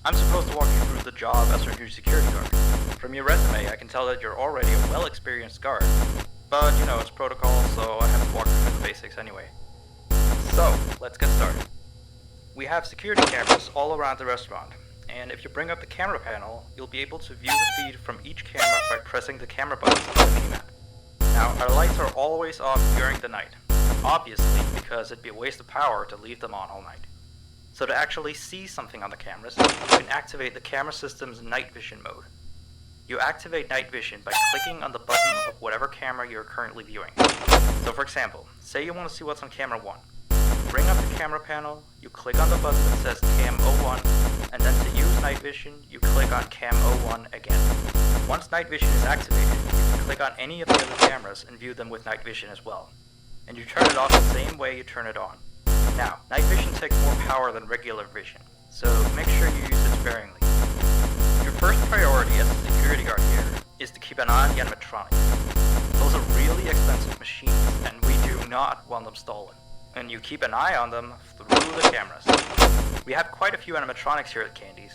I'm supposed to walk you through the job as our new security guard. From your resume, I can tell that you're already a well-experienced guard. But, you know, it's protocol, so I have to walk you through the basics anyway. So, let's get started. We have security cameras all around the restaurant, and if you bring up the camera panel, you'll be able to view the feed from each camera by pressing the camera buttons on the keypad. Now, our lights are always off during the night, obviously because it'd be a waste of power to leave them on all night. So to actually see something on the cameras, you can activate the camera system's night vision mode. You activate night vision by clicking on the button of whatever camera you're currently viewing. So for example, say you want to see what's on camera 1. Bring up the camera panel, you click on the button that says Cam 01, and then to use night vision, you click on Cam 01 again. Once night vision is activated, you can click on any of the other cameras and view them with night vision as well. And you turn it off the same way you turn it on. Now, night vision takes more power than regular vision, so make sure you use it sparingly. Your first priority as a security guard here is to keep an eye on the animatronics. Those are really expensive machines, and we do not want them stolen. And you keep an eye on them through the cameras. We have quite a few animatronics here at Candy's.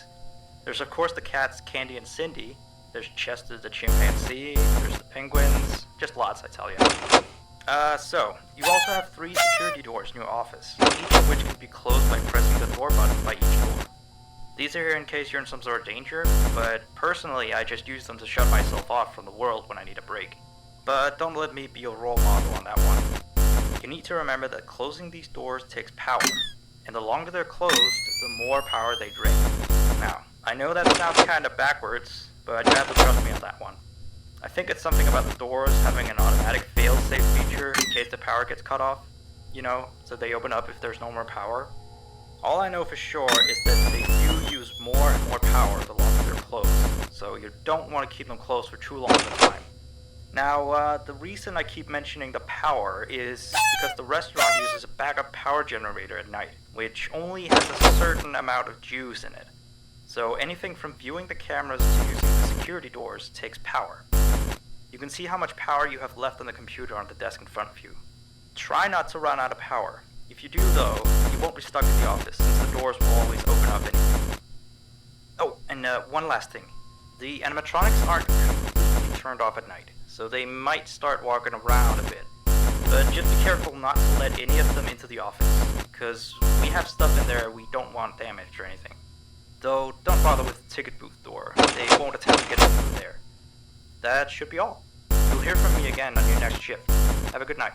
There's of course the cats Candy and Cindy, there's Chester the chimpanzee, there's the penguins, just lots I tell you. So, you also have 3 security doors in your office, each of which can be closed by pressing the door button by each door. These are here in case you're in some sort of danger, but personally I just use them to shut myself off from the world when I need a break. But don't let me be your role model on that one. You need to remember that closing these doors takes power, and the longer they're closed, the more power they drain. Now, I know that sounds kinda backwards, but you have to trust me on that one. I think it's something about the doors having an automatic fail-safe feature in case the power gets cut off, you know, so they open up if there's no more power. All I know for sure is that they do use more and more power the longer they're closed, so you don't want to keep them closed for too long of a time. Now, the reason I keep mentioning the power is because the restaurant uses a backup power generator at night, which only has a certain amount of juice in it. So anything from viewing the cameras to using the security doors takes power. You can see how much power you have left on the computer on the desk in front of you. Try not to run out of power. If you do though, you won't be stuck in the office since the doors will always open up anyway. Oh, and one last thing. The animatronics aren't completely turned off at night, so they might start walking around a bit. But just be careful not to let any of them into the office, because we have stuff in there we don't want damaged or anything. Though, don't bother with the ticket booth door, they won't attempt to get in through there. That should be all. You'll hear from me again on your next shift. Have a good night.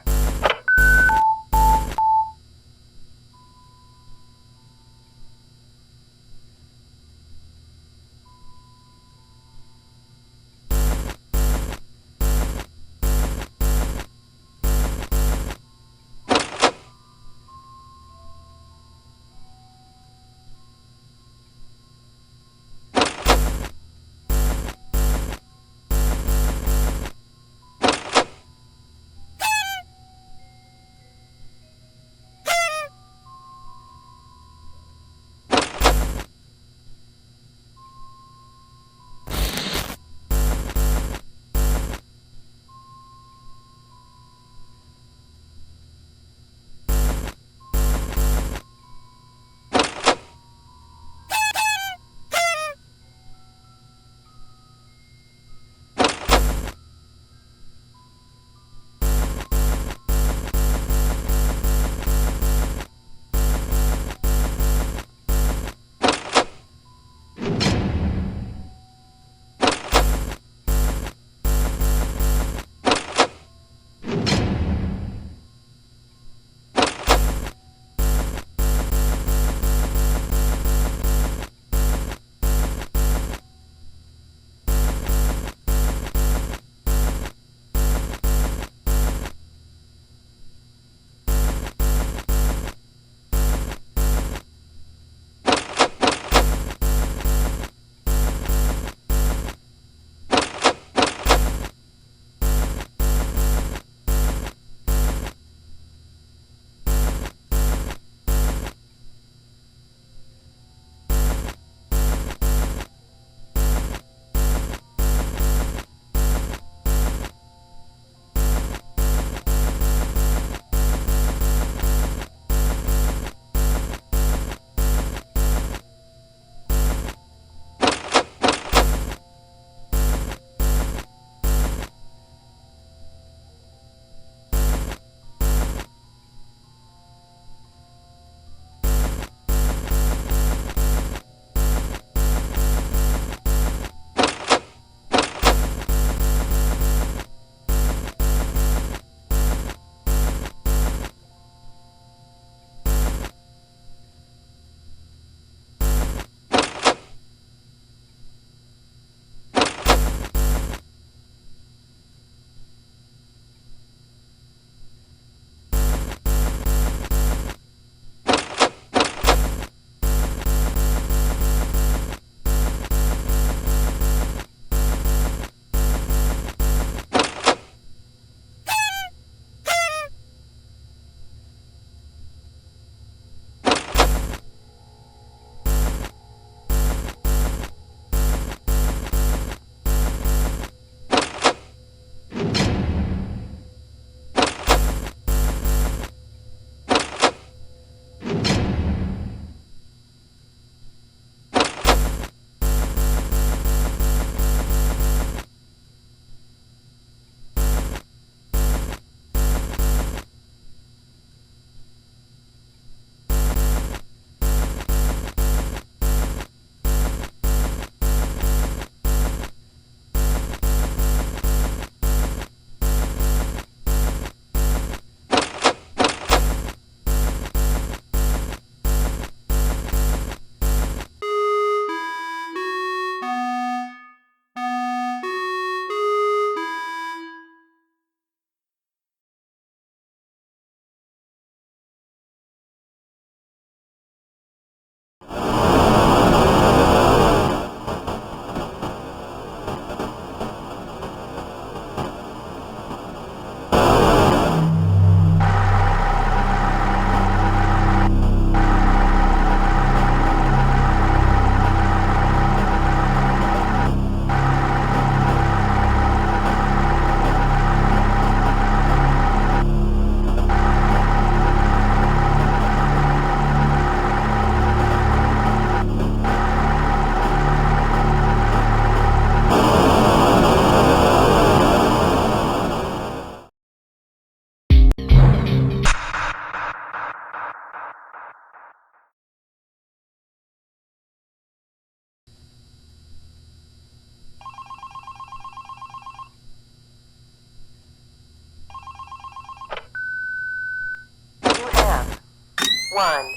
1.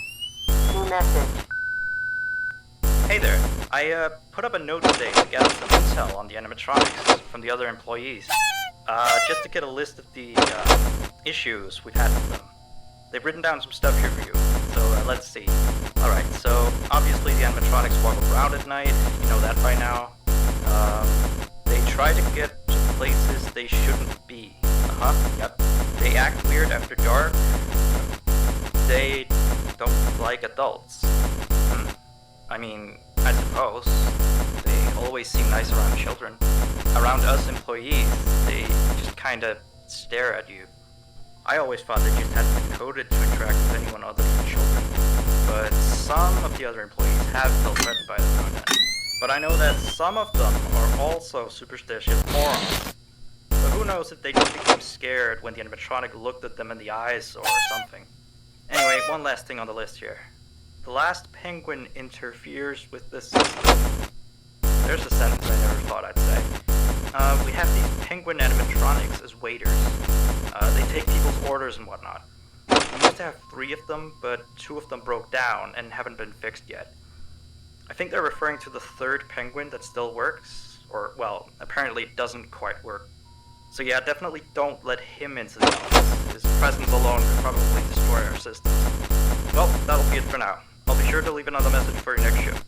New message. Hey there. I put up a note today to gather some intel on the animatronics from the other employees. Just to get a list of the issues we've had with them. They've written down some stuff here for you, so let's see. Alright, so obviously the animatronics walk around at night, you know that by now. They try to get to places they shouldn't be. Yep. They act weird after dark. They don't like adults. I mean, I suppose. They always seem nice around children. Around us employees, they just kinda stare at you. I always thought they just hadn't been coded to interact with anyone other than children. But some of the other employees have felt threatened by them now and then. But I know that some of them are also superstitious morons. But who knows if they just became scared when the animatronic looked at them in the eyes or something. Anyway, one last thing on the list here. The last penguin interferes with the system. There's a sentence I never thought I'd say. We have these penguin animatronics as waiters. They take people's orders and whatnot. We used to have 3 of them, but 2 of them broke down and haven't been fixed yet. I think they're referring to the 3rd penguin that still works, or, well, apparently it doesn't quite work. So yeah, definitely don't let him into the office. His presence alone could probably destroy our systems. Well, that'll be it for now. I'll be sure to leave another message for your next shift.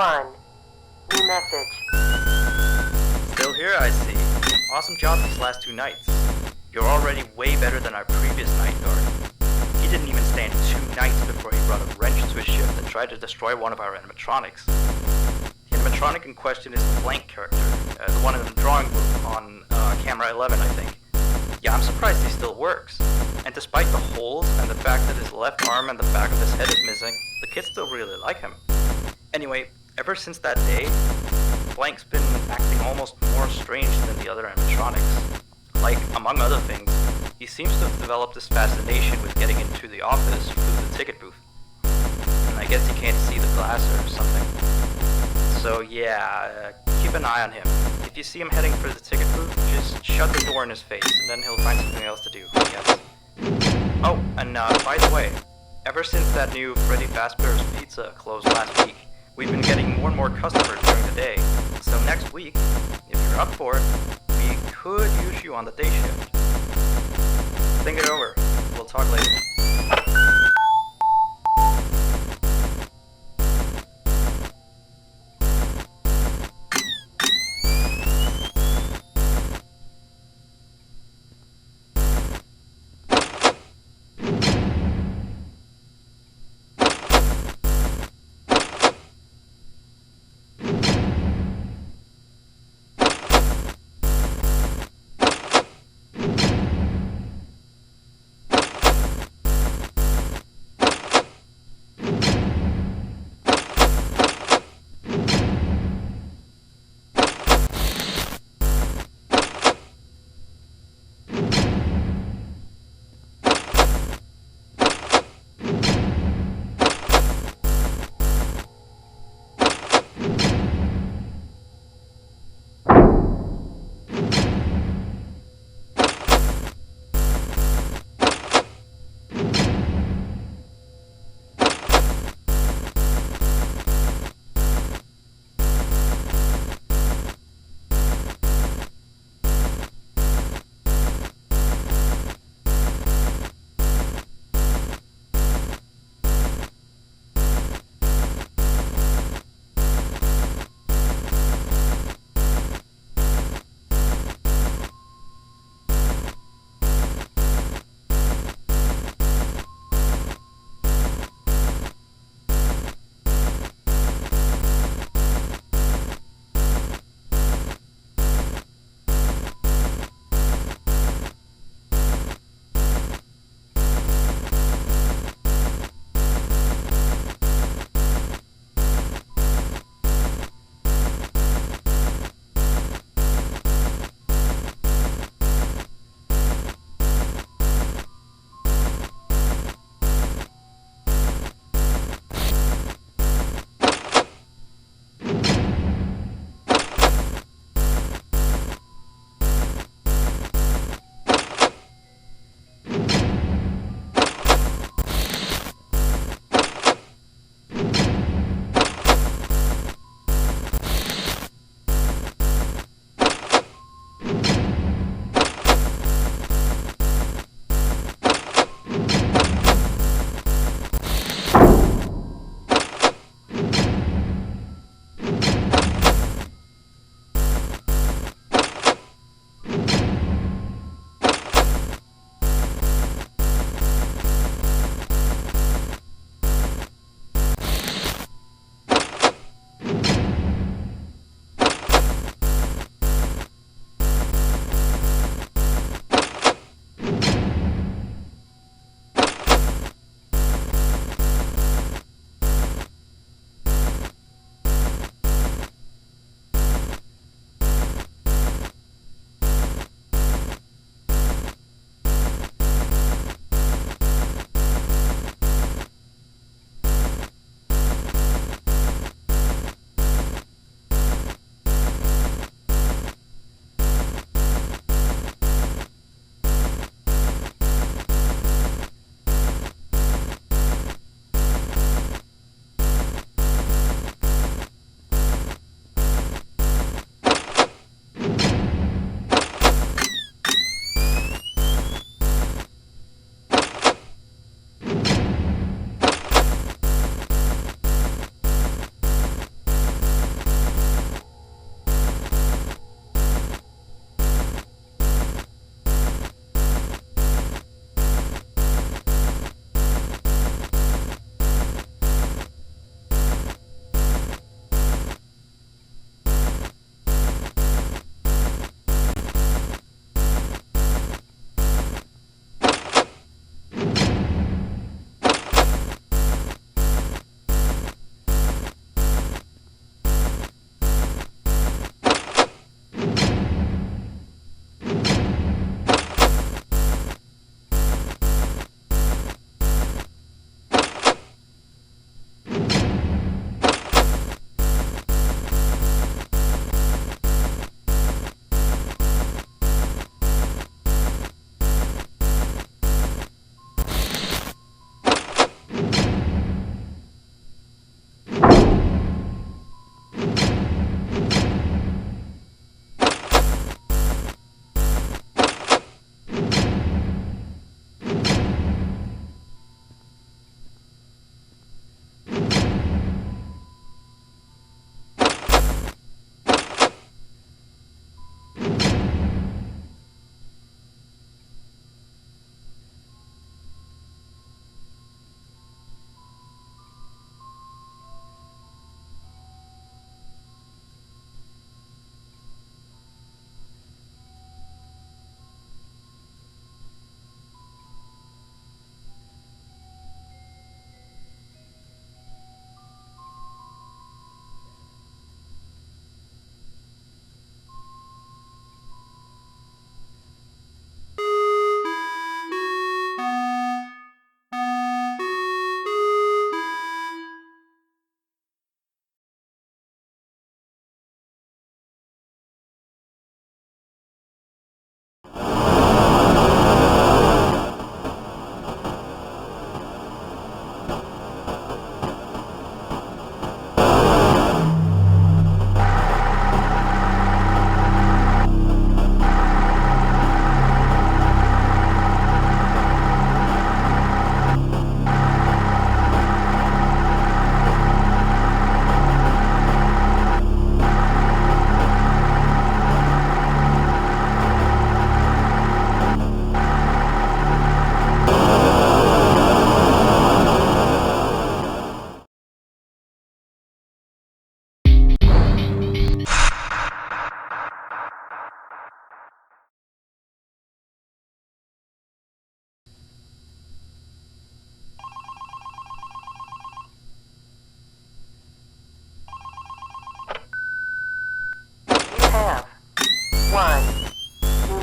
1. New message. Still here, I see. Awesome job these last 2 nights. You're already way better than our previous night guard. He didn't even stand 2 nights before he brought a wrench to his ship and tried to destroy one of our animatronics. The animatronic in question is the blank character, the one in the drawing room on camera 11, I think. Yeah, I'm surprised he still works. And despite the holes and the fact that his left arm and the back of his head is missing, the kids still really like him. Anyway, ever since that day, Blank's been acting almost more strange than the other animatronics. Like, among other things, he seems to have developed this fascination with getting into the office through the ticket booth. And I guess he can't see the glass or something. So yeah, keep an eye on him. If you see him heading for the ticket booth, just shut the door in his face, and then he'll find something else to do, I guess. Oh, and by the way, ever since that new Freddy Fazbear's Pizza closed last week, we've been getting more and more customers during the day. So next week, if you're up for it, we could use you on the day shift. Think it over. We'll talk later.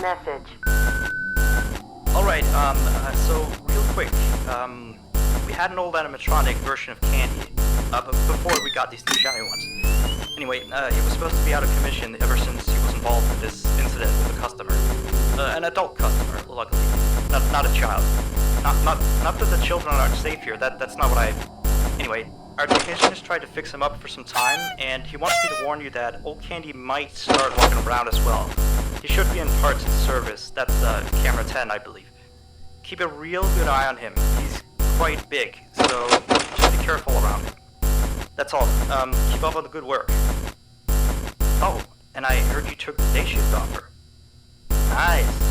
Message. Alright, so real quick, we had an old animatronic version of Candy, before we got these new shiny ones. Anyway, he was supposed to be out of commission ever since he was involved in this incident with a customer. An adult customer, luckily. Not a child. Not that the children aren't safe here, that's not what I... Anyway, our technician has tried to fix him up for some time, and he wants me to warn you that old Candy might start walking around as well. He should be in parts and service, that's camera 10, I believe. Keep a real good eye on him, he's quite big, so just be careful around him. That's all, keep up on the good work. Oh, and I heard you took the day shift offer. Nice.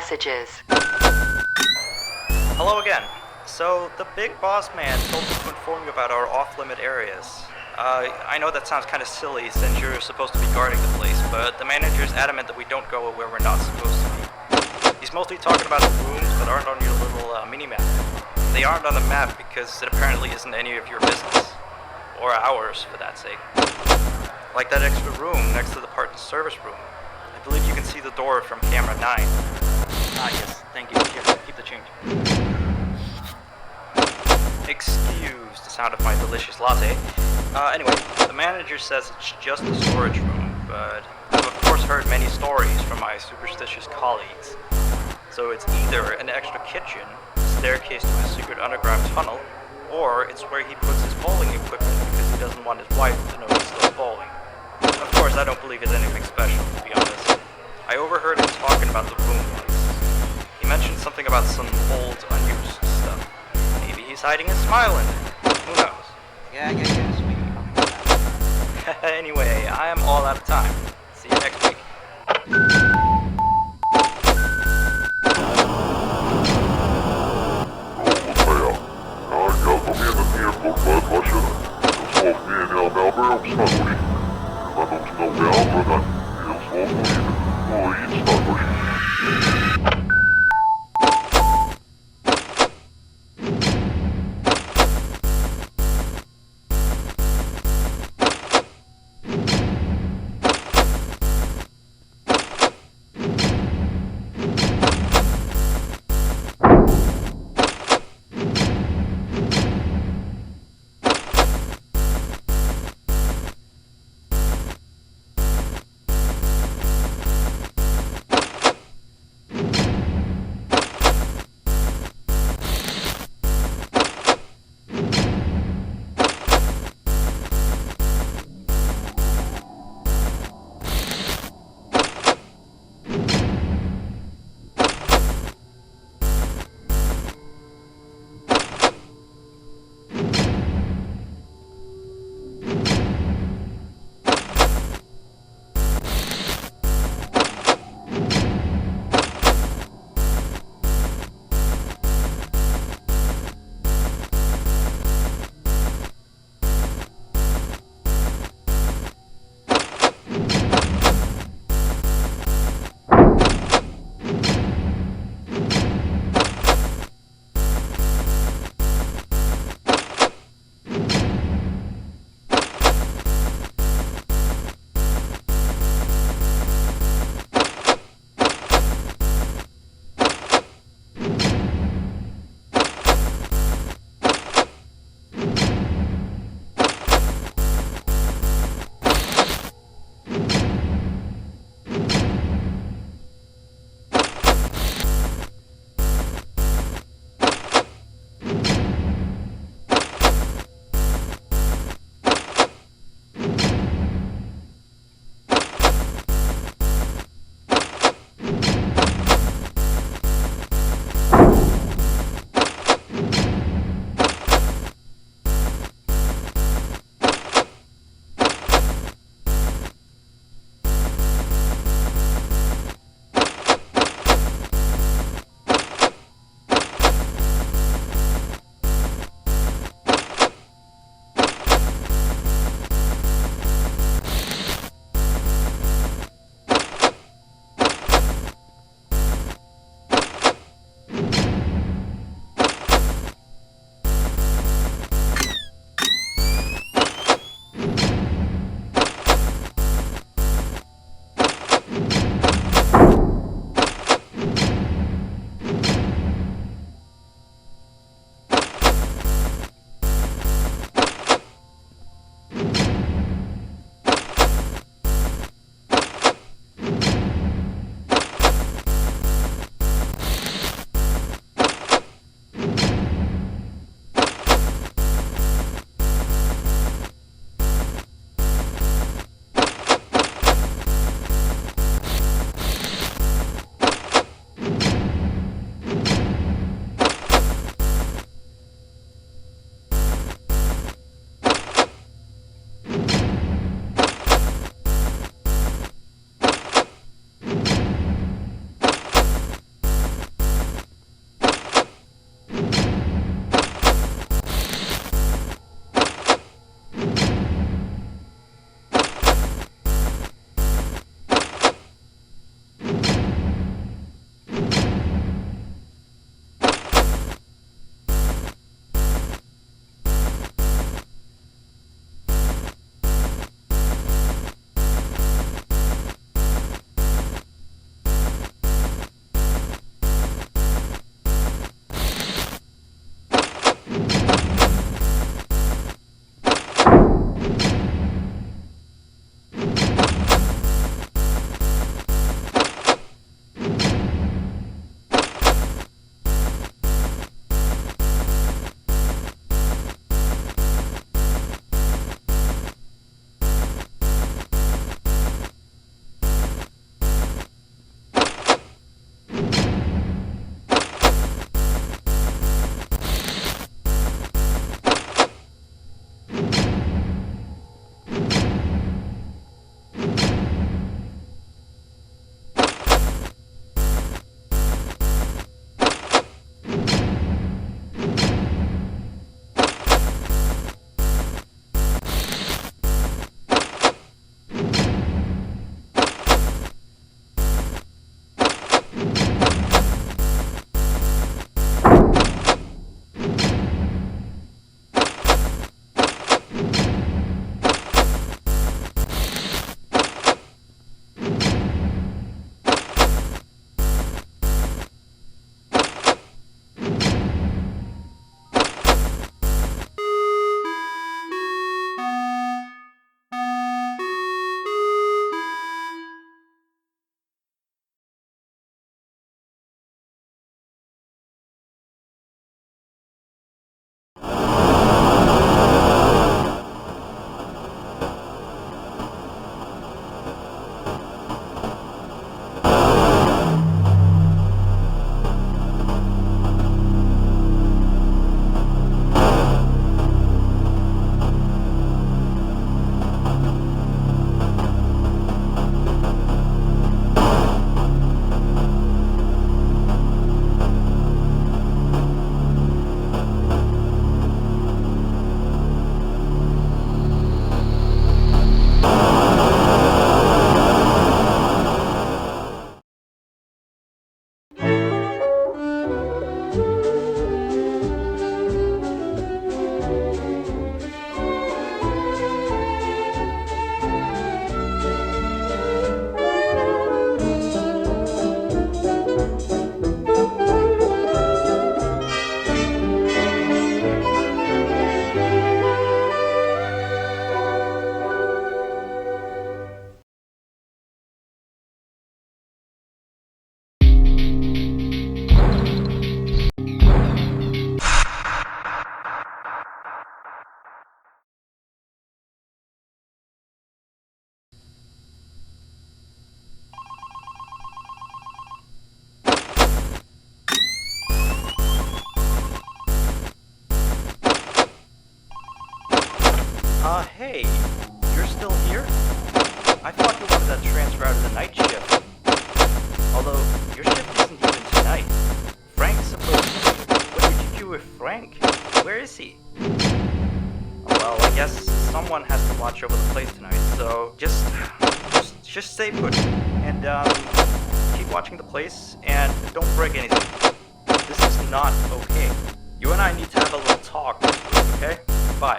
messages. Hello again. So, the big boss man told me to inform you about our off-limit areas. I know that sounds kind of silly since you're supposed to be guarding the place, but the manager's adamant that we don't go where we're not supposed to be. He's mostly talking about the rooms that aren't on your little mini-map. They aren't on the map because it apparently isn't any of your business. Or ours, for that sake. Like that extra room next to the part and service room. I believe you can see the door from camera 9. Ah, yes, thank you. Here, keep the change. Excuse the sound of my delicious latte. Anyway, the manager says it's just a storage room, but I've of course heard many stories from my superstitious colleagues. So it's either an extra kitchen, a staircase to a secret underground tunnel, or it's where he puts his bowling equipment because he doesn't want his wife to know he's still bowling. Of course, I don't believe it's anything special, to be honest. I overheard him talking about the room once. He mentioned something about some old, unused stuff. Maybe he's hiding a smile in it. Who knows? Yeah, sweet. Anyway, I am all out of time. See you next week. Hey, you're still here? I thought you wanted to transfer out of the night shift. Although, your shift isn't even tonight. Frank's supposed to... What did you do with Frank? Where is he? Well, I guess someone has to watch over the place tonight, so just stay put. And, keep watching the place, and don't break anything. This is not okay. You and I need to have a little talk this week, okay? Bye.